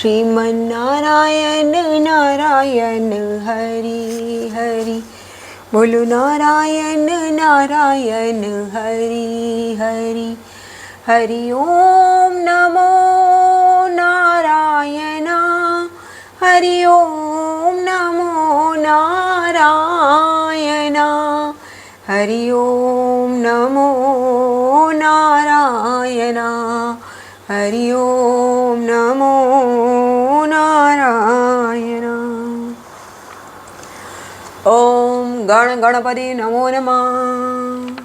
श्रीमन्नारायण नारायण हरि हरि। बोलो नारायण नारायण हरि हरि। हरि ओम नमो नारायण। हरि ओम नमो नारायण। हरि ओम नमो नारायण। हरि ओम नमो नारायण। ओम गण गणपति नमो नमः।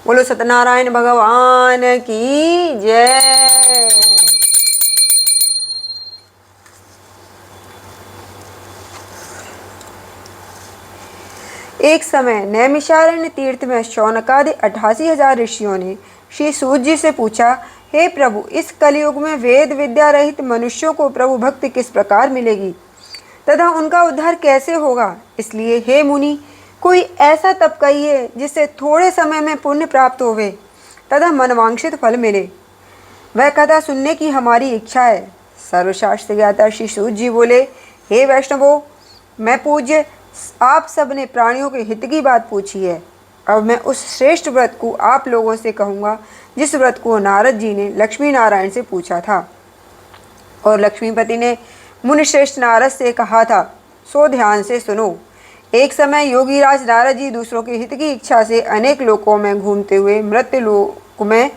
बोलो सत्यनारायण भगवान की जय। एक समय नैमिषारण्य तीर्थ में शौनकादि 88,000 ऋषियों ने श्री सूत जी से पूछा, हे प्रभु, इस कलयुग में वेद विद्या रहित मनुष्यों को प्रभु भक्ति किस प्रकार मिलेगी तथा उनका उद्धार कैसे होगा? इसलिए हे मुनि, कोई ऐसा तप कहिए जिससे थोड़े समय में पुण्य प्राप्त होवे तथा मनवांछित फल मिले। वह कथा सुनने की हमारी इच्छा है। सर्वशास्त्र ज्ञाता श्री सूत जी बोले, हे वैष्णवों, मैं पूज्य आप सब ने प्राणियों के हित की बात पूछी है। अब मैं उस श्रेष्ठ व्रत को आप लोगों से कहूँगा जिस व्रत को नारद जी ने लक्ष्मी नारायण से पूछा था और लक्ष्मीपति ने मुनिश्रेष्ठ नारद से कहा था, सो ध्यान से सुनो। एक समय योगीराज नारद जी दूसरों के हित की इच्छा से अनेक लोकों में घूमते हुए मृत्यु लोक में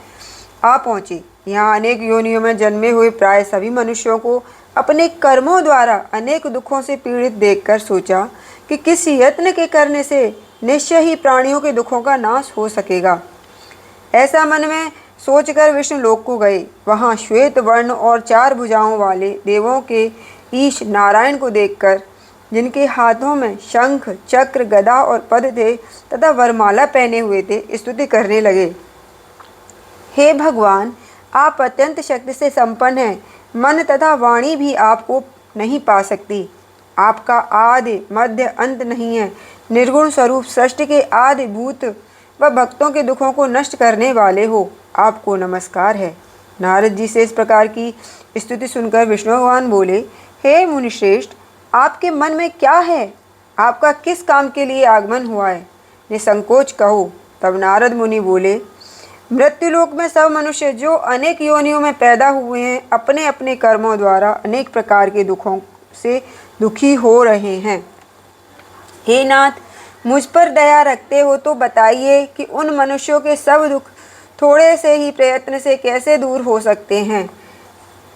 आ पहुँचे। यहाँ अनेक योनियों में जन्मे हुए प्राय सभी मनुष्यों को अपने कर्मों द्वारा अनेक दुखों से पीड़ित देखकर सोचा कि किसी यत्न के करने से निश्चय ही प्राणियों के दुखों का नाश हो सकेगा। ऐसा मन में सोचकर विष्णु लोक को गए। वहाँ श्वेत वर्ण और 4 भुजाओं वाले देवों के ईश नारायण को देखकर, जिनके हाथों में शंख चक्र गदा और पद थे तथा वरमाला पहने हुए थे, स्तुति करने लगे। हे भगवान, आप अत्यंत शक्ति से संपन्न हैं। मन तथा वाणी भी आपको नहीं पा सकती। आपका आदि मध्य अंत नहीं है। निर्गुण स्वरूप सृष्टि के आदि भूत व भक्तों के दुखों को नष्ट करने वाले हो। आपको नमस्कार है। नारद जी से इस प्रकार की स्तुति सुनकर विष्णु भगवान बोले, हे मुनिश्रेष्ठ, आपके मन में क्या है? आपका किस काम के लिए आगमन हुआ है? निसंकोच कहो। तब नारद मुनि बोले, मृत्युलोक में सब मनुष्य जो अनेक योनियों में पैदा हुए हैं, अपने अपने कर्मों द्वारा अनेक प्रकार के दुखों से दुखी हो रहे हैं। हे नाथ, मुझ पर दया रखते हो तो बताइए कि उन मनुष्यों के सब दुख थोड़े से ही प्रयत्न से कैसे दूर हो सकते हैं?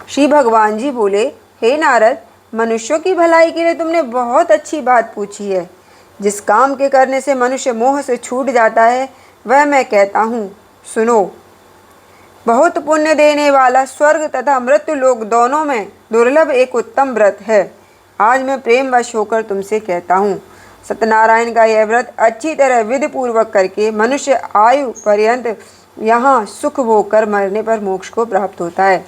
श्री भगवान जी बोले, हे नारद, मनुष्यों की भलाई के लिए तुमने बहुत अच्छी बात पूछी है। जिस काम के करने से मनुष्य मोह से छूट जाता है, वह मैं कहता हूँ, सुनो। बहुत पुण्य देने वाला स्वर्ग तथा मृत्यु लोक दोनों में दुर्लभ एक उत्तम व्रत है। आज मैं प्रेमवश होकर तुमसे कहता हूँ। सत्यनारायण का यह व्रत अच्छी तरह विधि पूर्वक करके मनुष्य आयु पर्यंत यहाँ सुख भोग कर मरने पर मोक्ष को प्राप्त होता है।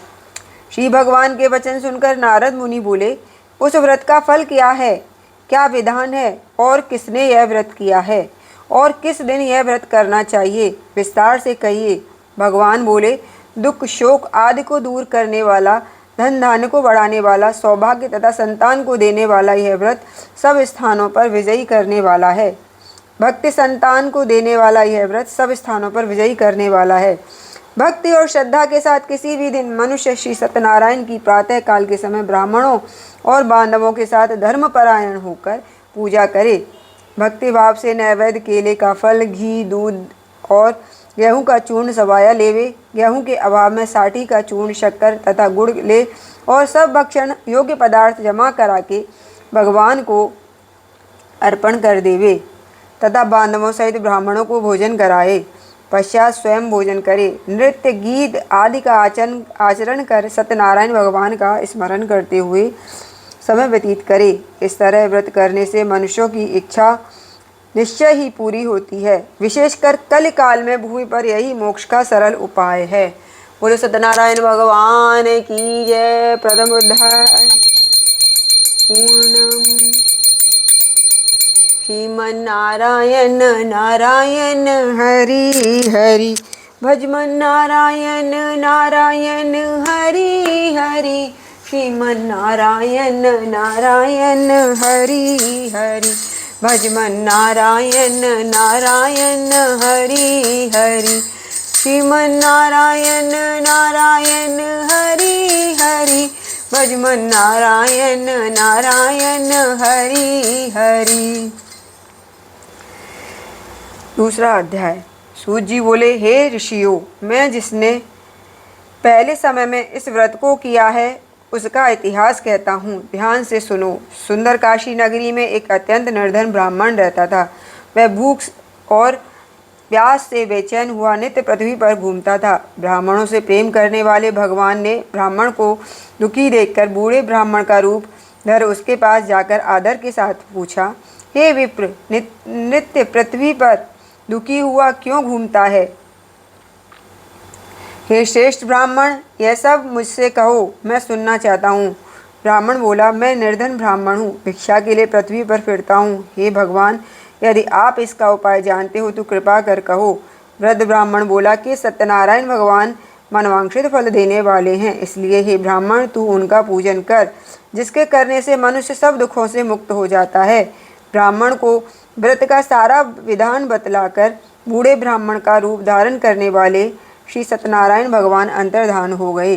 श्री भगवान के वचन सुनकर नारद मुनि बोले, उस व्रत का फल क्या है? क्या विधान है? और किसने यह व्रत किया है? और किस दिन यह व्रत करना चाहिए? विस्तार से कहिए। भगवान बोले, दुख शोक आदि को दूर करने वाला, धन धान्य को बढ़ाने वाला, सौभाग्य तथा संतान को देने वाला यह व्रत सब स्थानों पर विजयी करने वाला है। भक्ति संतान को देने वाला यह व्रत सब स्थानों पर विजयी करने वाला है। भक्ति और श्रद्धा के साथ किसी भी दिन मनुष्य श्री सत्यनारायण की प्रातः काल के समय ब्राह्मणों और बांधवों के साथ धर्मपरायण होकर पूजा करे। भक्ति भाव से नैवेद्य केले का फल, घी, दूध और गेहूं का चूर्ण सवाया लेवे। गेहूं के अभाव में साठी का चूर्ण, शक्कर तथा गुड़ ले और सब भक्षण योग्य पदार्थ जमा करा के भगवान को अर्पण कर देवे तथा बांधवों सहित ब्राह्मणों को भोजन कराए। पश्चात स्वयं भोजन करे। नृत्य गीत आदि का आचरण कर सत्यनारायण भगवान का स्मरण करते हुए समय व्यतीत करे। इस तरह व्रत करने से मनुष्यों की इच्छा निश्चय ही पूरी होती है। विशेषकर कल काल में भूमि पर यही मोक्ष का सरल उपाय है। बोलो सत्यनारायण भगवान की जय। प्रथम अध्याय पूर्णम। श्रीमन्नारायण नारायण हरि हरि। भजमन नारायण नारायण हरि हरि। श्रीमन नारायण नारायण हरि हरि, भजमन नारायण नारायण हरि हरि, श्रीमन नारायण नारायण हरि हरि, भजमन नारायण नारायण हरि हरि। दूसरा अध्याय। सूत जी बोले, हे ऋषियों, मैं जिसने पहले समय में इस व्रत को किया है उसका इतिहास कहता हूँ, ध्यान से सुनो। सुंदर काशी नगरी में एक अत्यंत निर्धन ब्राह्मण रहता था। वह भूख और प्यास से बेचैन हुआ नित्य पृथ्वी पर घूमता था। ब्राह्मणों से प्रेम करने वाले भगवान ने ब्राह्मण को दुखी देखकर बूढ़े ब्राह्मण का रूप धर उसके पास जाकर आदर के साथ पूछा, हे विप्र, नित्य पृथ्वी पर दुखी हुआ क्यों घूमता है? हे श्रेष्ठ ब्राह्मण, यह सब मुझसे कहो, मैं सुनना चाहता हूँ। ब्राह्मण बोला, मैं निर्धन ब्राह्मण हूँ, भिक्षा के लिए पृथ्वी पर फिरता हूँ। हे भगवान, यदि आप इसका उपाय जानते हो तो कृपा कर कहो। वृद्ध ब्राह्मण बोला कि सत्यनारायण भगवान मनवांछित फल देने वाले हैं, इसलिए हे ब्राह्मण, तू उनका पूजन कर, जिसके करने से मनुष्य सब दुखों से मुक्त हो जाता है। ब्राह्मण को व्रत का सारा विधान बतलाकर बूढ़े ब्राह्मण का रूप धारण करने वाले श्री सत्यनारायण भगवान अंतर्धान हो गए।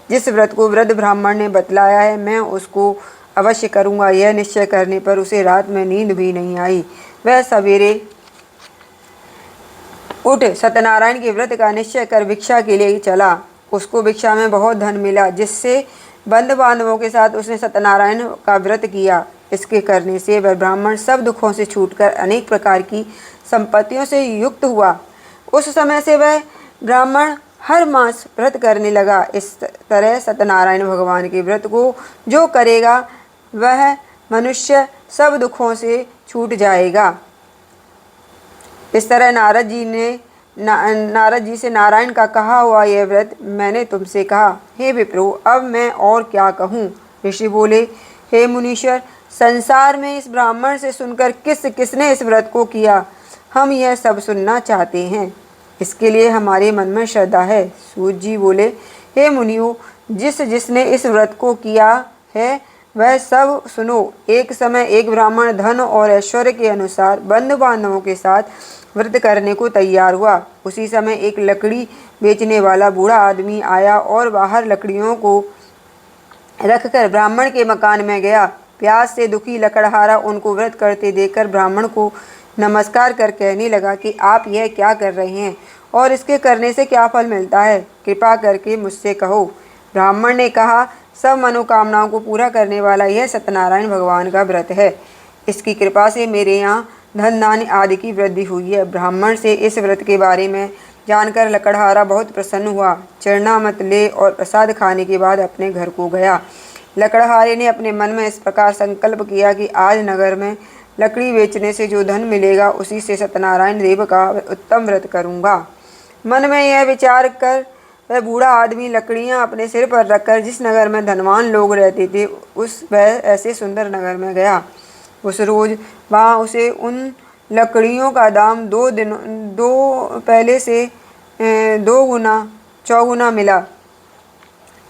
जिस व्रत को वृद्ध ब्राह्मण ने बतलाया है, मैं उसको अवश्य करूँगा। यह निश्चय करने पर उसे रात में नींद भी नहीं आई। वह सवेरे उठ सत्यनारायण के व्रत का निश्चय कर भिक्षा के लिए चला। उसको भिक्षा में बहुत धन मिला, जिससे बंधु बांधवों के साथ उसने सत्यनारायण का व्रत किया। इसके करने से वह ब्राह्मण सब दुखों से छूटकर अनेक प्रकार की संपत्तियों से युक्त हुआ। उस समय से वह ब्राह्मण हर मास व्रत करने लगा। इस तरह सत्यनारायण भगवान के व्रत को जो करेगा वह मनुष्य सब दुखों से छूट जाएगा। इस तरह नारद जी से नारायण का कहा हुआ यह व्रत मैंने तुमसे कहा। हे विप्रो, अब मैं और क्या कहूँ? ऋषि बोले, हे मुनीश्वर, संसार में इस ब्राह्मण से सुनकर किसने इस व्रत को किया, हम यह सब सुनना चाहते हैं। इसके लिए हमारे मन में श्रद्धा है। सूत जी बोले, हे मुनियों, जिसने इस व्रत को किया है वह सब सुनो। एक समय एक ब्राह्मण धन और ऐश्वर्य के अनुसार बंधु बांधवों के साथ व्रत करने को तैयार हुआ। उसी समय एक लकड़ी बेचने वाला बूढ़ा आदमी आया और बाहर लकड़ियों को रखकर ब्राह्मण के मकान में गया। प्यास से दुखी लकड़हारा उनको व्रत करते देखकर ब्राह्मण को नमस्कार कर कहने लगा कि आप यह क्या कर रहे हैं और इसके करने से क्या फल मिलता है, कृपा करके मुझसे कहो। ब्राह्मण ने कहा, सब मनोकामनाओं को पूरा करने वाला यह सत्यनारायण भगवान का व्रत है। इसकी कृपा से मेरे यहाँ धन धान्य आदि की वृद्धि हुई है। ब्राह्मण से इस व्रत के बारे में जानकर लकड़हारा बहुत प्रसन्न हुआ। चरणामृत ले और प्रसाद खाने के बाद अपने घर को गया। लकड़हारे ने अपने मन में इस प्रकार संकल्प किया कि आज नगर में लकड़ी बेचने से जो धन मिलेगा उसी से सत्यनारायण देव का उत्तम व्रत करूँगा। मन में यह विचार कर वह बूढ़ा आदमी लकड़ियाँ अपने सिर पर रखकर जिस नगर में धनवान लोग रहते थे वह ऐसे सुंदर नगर में गया। उस रोज वहाँ उसे उन लकड़ियों का दाम दो पहले से 2 गुना चौगुना मिला।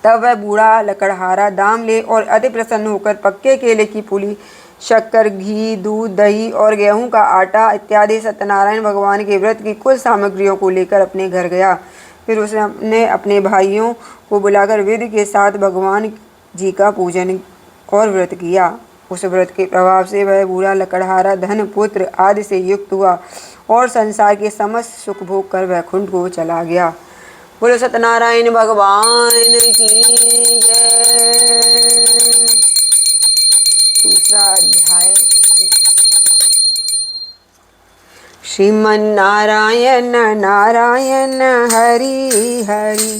तब वह बूढ़ा लकड़हारा दाम ले और अति प्रसन्न होकर पक्के केले की पुली, शक्कर, घी, दूध, दही और गेहूं का आटा इत्यादि सत्यनारायण भगवान के व्रत की कुल सामग्रियों को लेकर अपने घर गया। फिर उसने अपने भाइयों को बुलाकर विधि के साथ भगवान जी का पूजन और व्रत किया। उस व्रत के प्रभाव से वह बूढ़ा लकड़हारा धन, पुत्र आदि से युक्त हुआ और संसार के समस्त सुख भोग कर वैकुंठ को चला गया। बोलो सत्यनारायण भगवान की जय। दूसरा अध्याय। श्रीमन नारायण नारायण हरि हरि,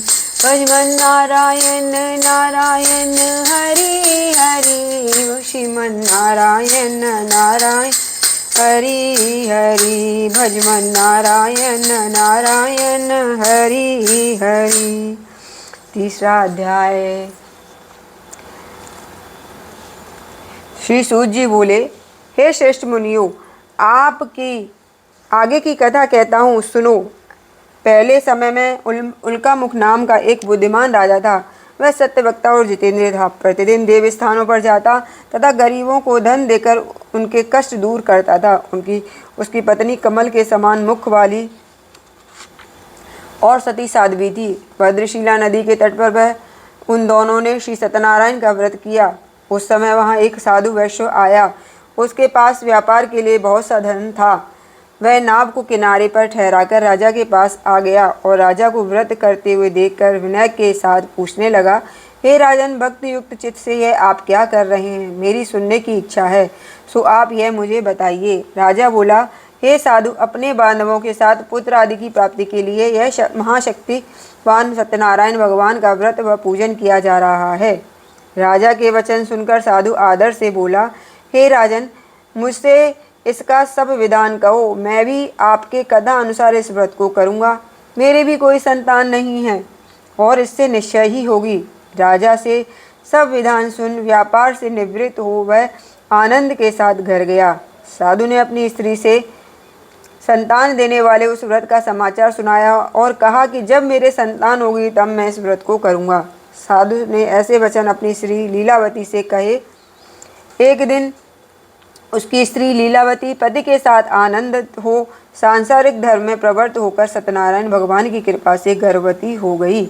भजमन नारायण नारायण हरि हरि, श्रीमन नारायण नारायण हरि हरि, भजमन नारायण नारायण हरि हरि। तीसरा अध्याय। श्री सूत जी बोले, हे श्रेष्ठ मुनियों, आपकी आगे की कथा कहता हूँ, सुनो। पहले समय में उल्का मुख नाम का एक बुद्धिमान राजा था। वह सत्यवक्ता और जितेंद्रिय था। प्रतिदिन देव स्थानों पर जाता तथा गरीबों को धन देकर उनके कष्ट दूर करता था। उसकी पत्नी कमल के समान मुख वाली और सती साध्वी थी। भद्रशिला नदी के तट पर वह उन दोनों ने श्री सत्यनारायण का व्रत किया। उस समय वहाँ एक साधु वैश्य आया। उसके पास व्यापार के लिए बहुत सा धन था। वह नाव को किनारे पर ठहराकर राजा के पास आ गया और राजा को व्रत करते हुए देखकर विनय के साथ पूछने लगा, हे राजन, भक्ति युक्त चित्त से यह आप क्या कर रहे हैं? मेरी सुनने की इच्छा है, सो आप यह मुझे बताइए। राजा बोला, हे साधु, अपने बांधवों के साथ पुत्र आदि की प्राप्ति के लिए यह महाशक्तिवान सत्यनारायण भगवान का व्रत व पूजन किया जा रहा है। राजा के वचन सुनकर साधु आदर से बोला, हे राजन, मुझसे इसका सब विधान कहो, मैं भी आपके कथा अनुसार इस व्रत को करूँगा। मेरे भी कोई संतान नहीं है और इससे निश्चय ही होगी। राजा से सब विधान सुन व्यापार से निवृत्त हो वह आनंद के साथ घर गया। साधु ने अपनी स्त्री से संतान देने वाले उस व्रत का समाचार सुनाया और कहा कि जब मेरे संतान होगी तब मैं इस व्रत को करूँगा। साधु ने ऐसे वचन अपनी स्त्री लीलावती से कहे। एक दिन उसकी स्त्री लीलावती पति के साथ आनंद हो सांसारिक धर्म में प्रवृत्त होकर सत्यनारायण भगवान की कृपा से गर्भवती हो गई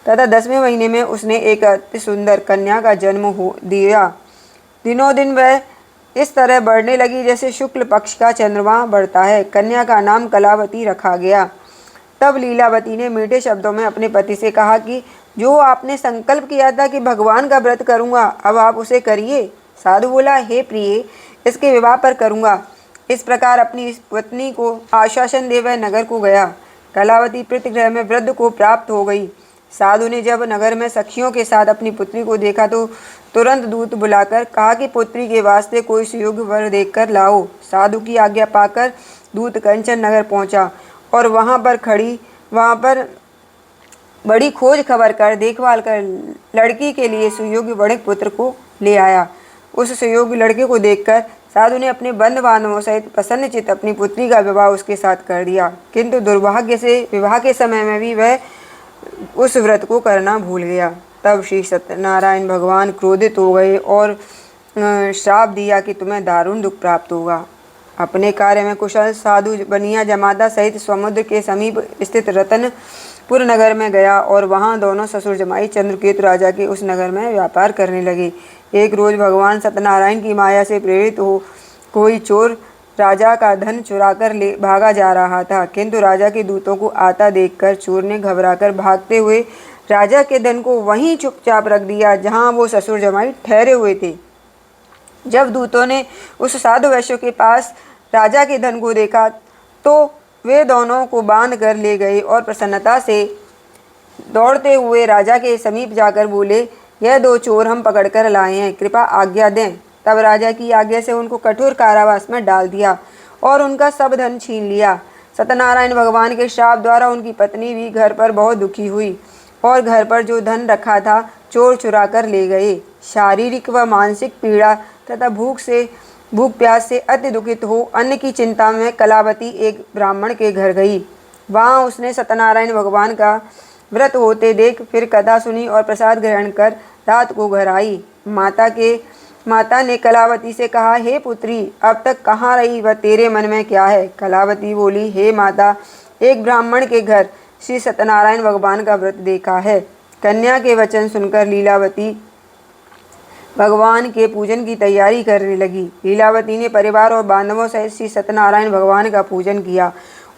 तथा 10वें महीने में उसने एक अति सुंदर कन्या का जन्म हो दिया। दिनों दिन वह इस तरह बढ़ने लगी जैसे शुक्ल पक्ष का चंद्रमा बढ़ता है। कन्या का नाम कलावती रखा गया। तब लीलावती ने मीठे शब्दों में अपने पति से कहा कि जो आपने संकल्प किया था कि भगवान का व्रत करूँगा, अब आप उसे करिए। साधु बोला, हे प्रिय, इसके विवाह पर करूँगा। इस प्रकार अपनी पत्नी को आश्वासन दे वह नगर को गया। कलावती प्रीतिगृह में वृद्ध को प्राप्त हो गई। साधु ने जब नगर में सखियों के साथ अपनी पुत्री को देखा तो तुरंत दूत बुलाकर कहा कि पुत्री के वास्ते कोई सुयोग्य वर देखकर लाओ। साधु की आज्ञा पाकर दूत कंचन नगर पहुंचा और वहां पर बड़ी खोज खबर कर देखभाल कर लड़की के लिए सुयोग्य वणिक पुत्र को ले आया। उस सुयोग्य लड़के को देखकर साधु ने अपने बंधु बांधवों सहित प्रसन्नचित्त अपनी पुत्री का विवाह उसके साथ कर दिया। किंतु दुर्भाग्य से विवाह के समय में भी वह उस व्रत को करना भूल गया। तब श्री सत्यनारायण भगवान क्रोधित हो गए और श्राप दिया कि तुम्हें दारुण दुख प्राप्त होगा। अपने कार्य में कुशल साधु बनिया जमाता सहित समुद्र के समीप स्थित रतनपुर नगर में गया और वहां दोनों ससुर जमाई चंद्रकेतु राजा के उस नगर में व्यापार करने लगे। एक रोज भगवान सत्यनारायण की माया से प्रेरित हो कोई चोर राजा का धन चुराकर ले भागा जा रहा था, किंतु राजा के दूतों को आता देखकर चोर ने घबराकर भागते हुए राजा के धन को वहीं चुपचाप रख दिया जहां वो ससुर जमाई ठहरे हुए थे। जब दूतों ने उस साधु वैश्य के पास राजा के धन को देखा तो वे दोनों को बांध कर ले गए और प्रसन्नता से दौड़ते हुए राजा के समीप जाकर बोले, यह दो चोर हम पकड़कर लाए हैं, कृपा आज्ञा दें। तब राजा की आज्ञा से उनको कठोर कारावास में डाल दिया और उनका सब धन छीन लिया। सत्यनारायण भगवान के श्राप द्वारा उनकी पत्नी भी घर पर बहुत दुखी हुई और घर पर जो धन रखा था चोर चुरा कर ले गए। शारीरिक व मानसिक पीड़ा तथा भूख प्यास से अति दुखित हो अन्न की चिंता में कलावती एक ब्राह्मण के घर गई। वहाँ उसने सत्यनारायण भगवान का व्रत होते देख फिर कथा सुनी और प्रसाद ग्रहण कर रात को घर आई। माता ने कलावती से कहा, हे पुत्री, अब तक कहाँ रही व तेरे मन में क्या है? कलावती बोली, हे माता, एक ब्राह्मण के घर श्री सत्यनारायण भगवान का व्रत देखा है। कन्या के वचन सुनकर लीलावती भगवान के पूजन की तैयारी करने लगी। लीलावती ने परिवार और बांधवों सहित श्री सत्यनारायण भगवान का पूजन किया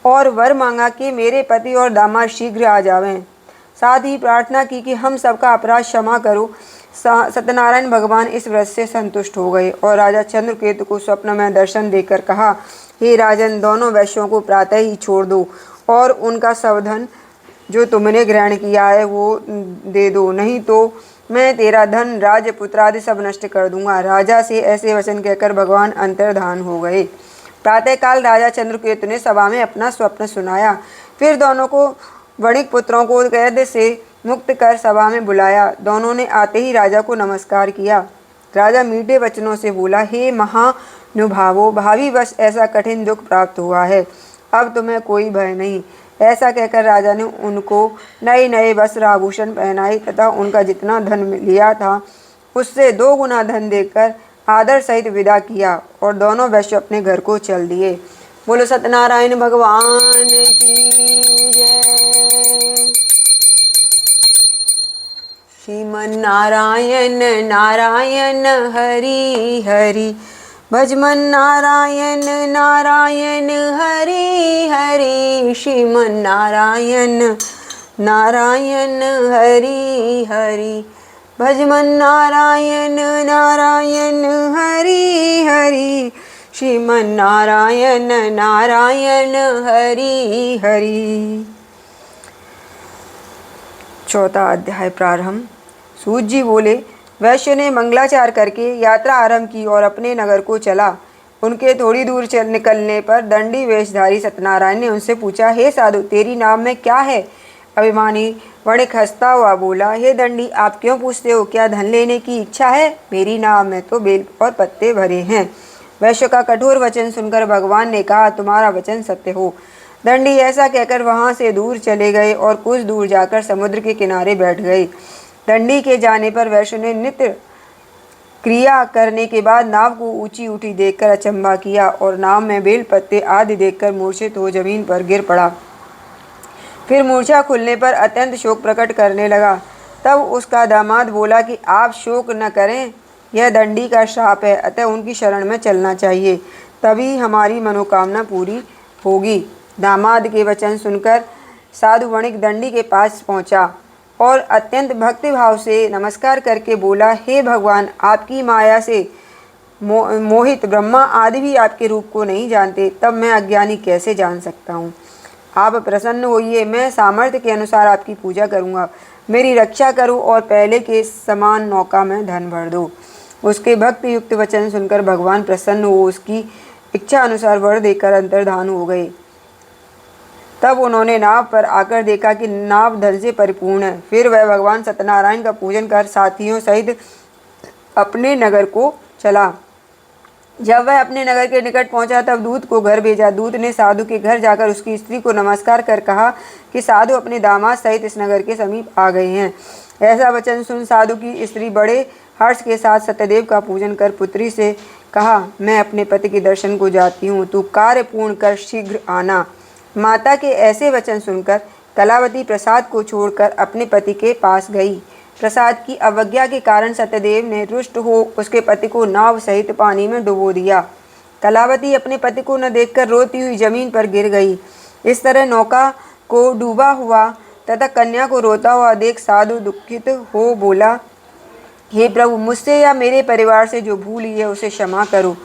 और वर मांगा कि मेरे पति और दामाद शीघ्र आ जावें। साथ ही प्रार्थना की कि हम सबका अपराध क्षमा करो। सत्यनारायण भगवान इस व्रत से संतुष्ट हो गए और राजा चंद्रकेतु को स्वप्न में दर्शन देकर कहा, हे राजन, दोनों वैश्यों को प्रातः ही छोड़ दो और उनका सब धन जो तुमने ग्रहण किया है वो दे दो, नहीं तो मैं तेरा धन राज्य पुत्रादि सब नष्ट कर दूंगा। राजा से ऐसे वचन कहकर भगवान अंतर्धान हो गए। प्रातःकाल राजा चंद्रकेतु ने सभा में अपना स्वप्न सुनाया। फिर दोनों को वणिक पुत्रों को कैद से मुक्त कर सभा में बुलाया। दोनों ने आते ही राजा को नमस्कार किया। राजा मीठे वचनों से बोला, हे महानुभावो, भावी वश ऐसा कठिन दुख प्राप्त हुआ है, अब तुम्हें कोई भय नहीं। ऐसा कहकर राजा ने उनको नए नए वस्त्र आभूषण पहनाए तथा उनका जितना धन लिया था उससे 2 गुना धन देकर आदर सहित विदा किया और दोनों वैश्य अपने घर को चल दिए। बोलो सत्यनारायण भगवान की जय। श्रीमन नारायण नारायण हरि हरि, भजमन नारायण नारायण हरि हरि, श्रीमन नारायण नारायण हरि हरि, भजमन नारायण नारायण हरि हरि, श्रीमन नारायण नारायण हरि हरि। चौथा अध्याय प्रारंभ। सूत जी बोले, वैश्य ने मंगलाचार करके यात्रा आरंभ की और अपने नगर को चला। उनके थोड़ी दूर निकलने पर दंडी वेशधारी सत्यनारायण ने उनसे पूछा, हे साधु, तेरी नाम में क्या है? अभिमानी वणिक हंसता हुआ बोला, हे दंडी, आप क्यों पूछते हो? क्या धन लेने की इच्छा है? मेरी नाव में तो बेल और पत्ते भरे हैं। वैश्य का कठोर वचन सुनकर भगवान ने कहा, तुम्हारा वचन सत्य हो। दंडी ऐसा कहकर वहां से दूर चले गए और कुछ दूर जाकर समुद्र के किनारे बैठ गए। दंडी के जाने पर वैश्य ने नित्य क्रिया करने के बाद नाव को ऊंची उठी देखकर अचंभा किया और नाव में बेल पत्ते आदि देखकर मूर्छित हो जमीन पर गिर पड़ा। फिर मूर्छा खुलने पर अत्यंत शोक प्रकट करने लगा। तब उसका दामाद बोला कि आप शोक न करें, यह दंडी का श्राप है, अतः उनकी शरण में चलना चाहिए, तभी हमारी मनोकामना पूरी होगी। दामाद के वचन सुनकर साधु वणिक दंडी के पास पहुंचा और अत्यंत भक्तिभाव से नमस्कार करके बोला, हे भगवान, आपकी माया से मोहित ब्रह्मा आदि भी आपके रूप को नहीं जानते, तब मैं अज्ञानी कैसे जान सकता हूँ। आप प्रसन्न होइए, मैं सामर्थ्य के अनुसार आपकी पूजा करूँगा। मेरी रक्षा करो और पहले के समान नौका में धन भर दो। उसके भक्ति युक्त वचन सुनकर भगवान प्रसन्न हो उसकी इच्छा अनुसार वर देकर अंतर्धान हो गए। तब उन्होंने नाव पर आकर देखा कि नाव धन से परिपूर्ण है। फिर वह भगवान सत्यनारायण का पूजन कर साथियों सहित अपने नगर को चला। जब वह अपने नगर के निकट पहुंचा तब दूत को घर भेजा। दूत ने साधु के घर जाकर उसकी स्त्री को नमस्कार कर कहा कि साधु अपने दामाद सहित इस नगर के समीप आ गए हैं। ऐसा वचन सुन साधु की स्त्री बड़े हर्ष के साथ सत्यदेव का पूजन कर पुत्री से कहा, मैं अपने पति के दर्शन को जाती हूँ, तू कार्य पूर्ण कर शीघ्र आना। माता के ऐसे वचन सुनकर कलावती प्रसाद को छोड़कर अपने पति के पास गई। प्रसाद की अवज्ञा के कारण सत्यदेव ने रुष्ट हो उसके पति को नाव सहित पानी में डुबो दिया। कलावती अपने पति को न देखकर रोती हुई जमीन पर गिर गई। इस तरह नौका को डूबा हुआ तथा कन्या को रोता हुआ देख साधु दुखित हो बोला, हे प्रभु, मुझसे या मेरे परिवार से जो भूल हुई है उसे क्षमा करो।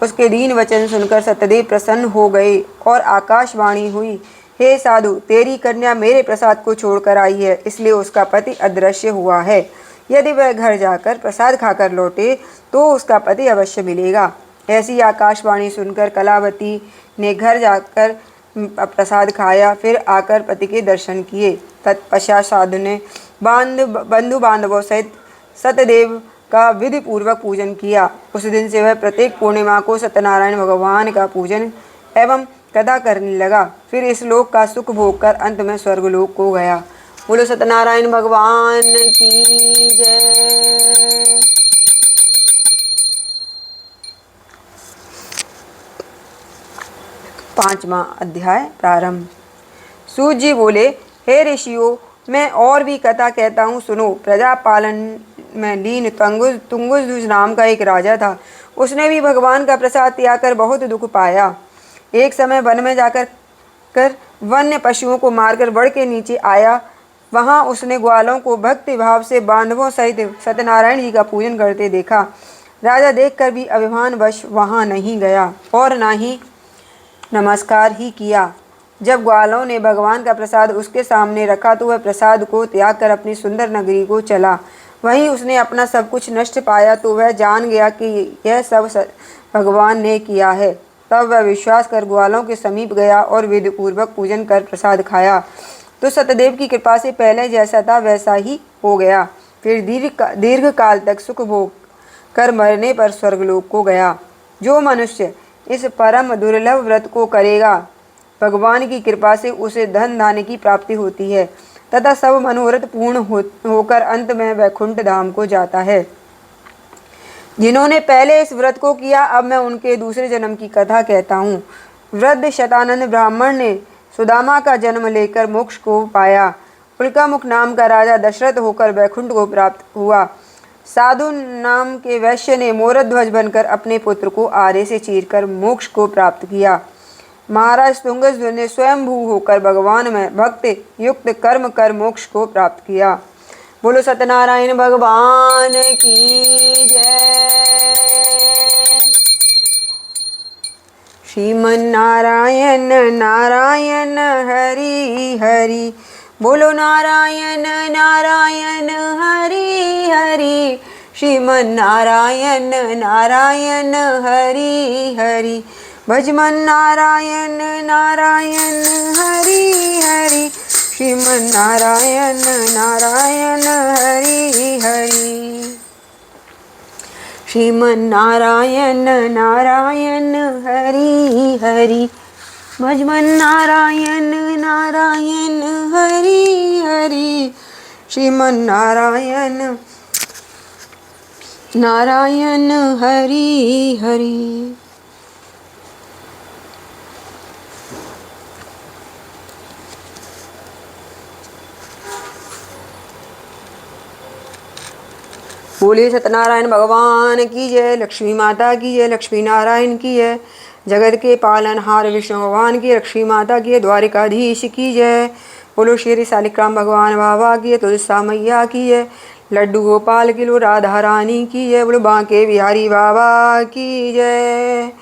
उसके दीन वचन सुनकर सत्यदेव प्रसन्न हो गए और आकाशवाणी हुई, हे साधु, तेरी कन्या मेरे प्रसाद को छोड़कर आई है, इसलिए उसका पति अदृश्य हुआ है। यदि वह घर जाकर प्रसाद खाकर लौटे तो उसका पति अवश्य मिलेगा। ऐसी आकाशवाणी सुनकर कलावती ने घर जाकर प्रसाद खाया, फिर आकर पति के दर्शन किए। तत्पश्चात साधु ने बंधु बांधवों सहित सत्यदेव का विधि पूर्वक पूजन किया। उस दिन से वह प्रत्येक पूर्णिमा को सत्यनारायण भगवान का पूजन एवं कथा करने लगा। फिर इस लोक का सुख भोग कर अंत में स्वर्गलोक को गया। बोलो सत्यनारायण भगवान की जय। पांचवा अध्याय प्रारंभ। सूत जी बोले, हे ऋषियों, मैं और भी कथा कहता हूँ, सुनो। प्रजा पालन में लीन तुंगुस नाम का एक राजा था। उसने भी भगवान का प्रसाद त्याग कर बहुत दुख पाया। एक समय वन में जाकर वन्य पशुओं को मारकर वड़ के नीचे आया। वहां उसने ग्वालों को भक्ति भाव से बांधवों सहित सत्यनारायण जी का पूजन करते देखा। राजा देखकर भी अभिमानवश वहां नहीं गया और ना ही नमस्कार ही किया। जब ग्वालों ने भगवान का प्रसाद उसके सामने रखा तो वह प्रसाद को त्याग कर अपनी सुंदर नगरी को चला। वहीं उसने अपना सब कुछ नष्ट पाया तो वह जान गया कि यह सब भगवान ने किया है। तब वह विश्वास कर ग्वालों के समीप गया और विधि पूर्वक पूजन कर प्रसाद खाया तो सत्यदेव की कृपा से पहले जैसा था वैसा ही हो गया। फिर दीर्घ काल तक सुख भोग कर मरने पर स्वर्गलोक को गया। जो मनुष्य इस परम दुर्लभ व्रत को करेगा भगवान की कृपा से उसे धन धान्य की प्राप्ति होती है तथा सब मनोरथ पूर्ण होकर अंत में वैकुंठ धाम को जाता है। जिन्होंने पहले इस व्रत को किया, अब मैं उनके दूसरे जन्म की कथा कहता हूँ। वृद्ध शतानंद ब्राह्मण ने सुदामा का जन्म लेकर मोक्ष को पाया। उल्कामुख नाम का राजा दशरथ होकर वैकुंठ को प्राप्त हुआ। साधु नाम के वैश्य ने मोरध्वज बनकर अपने पुत्र को आरे से चीरकर मोक्ष को प्राप्त किया। महाराज तुंगध्वज ने स्वयंभू होकर भगवान में भक्ति युक्त कर्म कर मोक्ष को प्राप्त किया। बोलो सत्यनारायण भगवान की जय। श्रीमन नारायण नारायण हरि हरि। बोलो नारायण नारायण हरि हरि। श्रीमन नारायण नारायण हरि हरि। भजमन नारायण नारायण हरि हरि। श्रीमन नारायण नारायण हरि हरि। श्रीमन नारायण नारायण हरि हरि। भजमन नारायण नारायण हरि हरि। श्रीमन नारायण नारायण हरि हरि। बोलिए सत्यनारायण भगवान की जय। लक्ष्मी माता की जय। लक्ष्मी नारायण की जय। जगत के पालनहार विष्णु भगवान की, लक्ष्मी माता की, द्वारिकाधीश की जय। बोलो श्री शालिग्राम भगवान बाबा की, तुलसा मैया की जय। लड्डू गोपाल की, लो राधा रानी की जय। बोलो बांके बिहारी बाबा की जय।